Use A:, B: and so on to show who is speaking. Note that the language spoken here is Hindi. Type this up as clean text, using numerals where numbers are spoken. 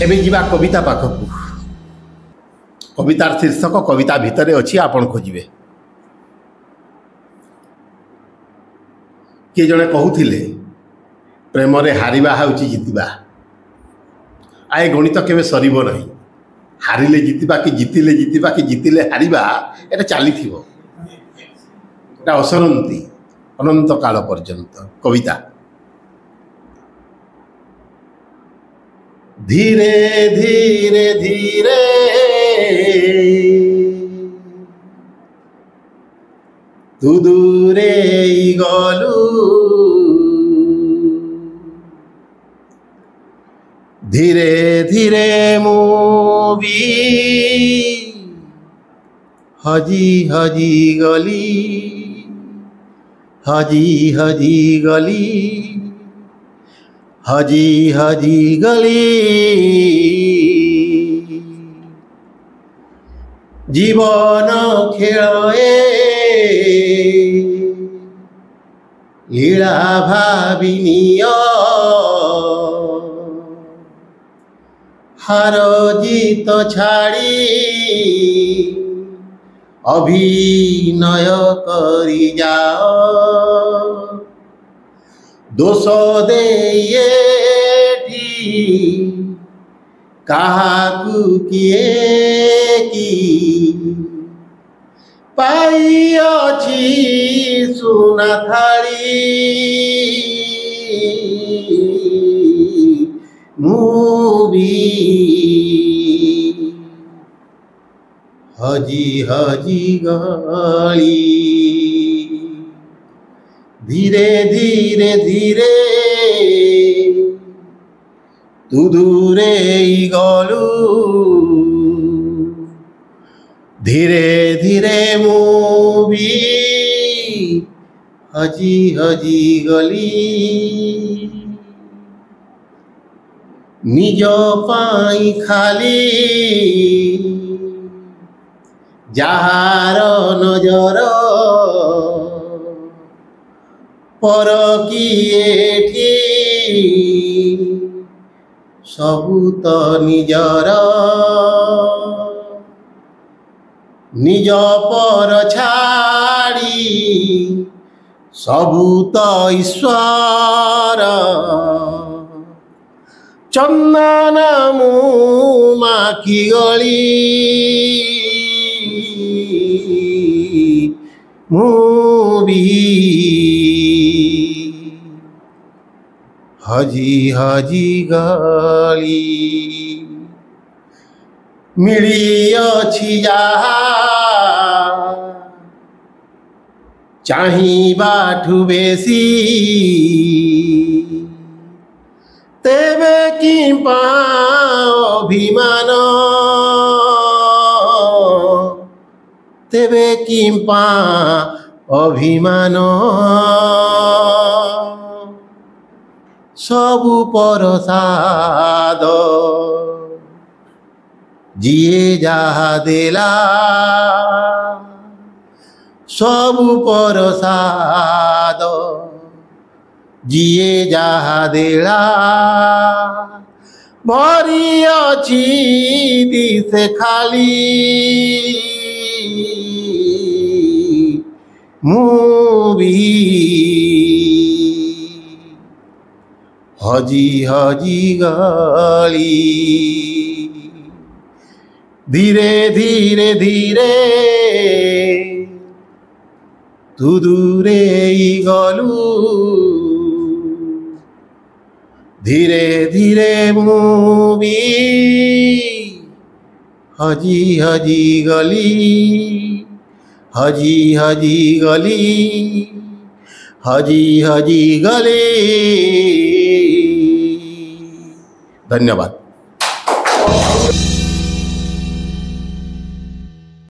A: एबे जीवा कविता पाखकु कवितार शीर्षक कविता भितर अच्छी आपण खोजे किए जड़े कहूले प्रेम रे हारिबा होउची जितिबा आए गणित केवे सरीब नहीं हारिले जितिबा कि जितिले हारिबा एटा चलीथिबो एटा असरंती अनंत काल पर्यंत कविता धीरे धीरे धीरे तू दूरे गलू धीरे धीरे मुवी हजी हजी गली हजी हजी गली हजी हजी गली जीवन खेले लीला भाविनीय हार जीत छाड़ी अभिनय करी जाओ दोष दे काहाकू किए की पाई अच्छी सुना थाली मूवी हजी हजी गली धीरे धीरे धीरे तू दूरे गलू धीरे धीरे मूवी हजी हजी गली निज पाई खाली जहार नजर पर किए सबू तो निजर निज पर छाड़ी सबू तो ईश्वर चंदन माखी गली मूवी हजी हजी गली मिली अच्छी जहा चाहिबाठू बेसी तेबे कि अभिमान तेबे कि अभिमान सबु परसाद जिए जहा देला सबु परसाद जिए जहा देला भरी अच्छी दिसे खाली मूवी हजी हजी गली धीरे धीरे धीरे तू दूरे गलू धीरे धीरे मूवी हजी हजी गली हजी हजी गली हजी हजी गली। धन्यवाद।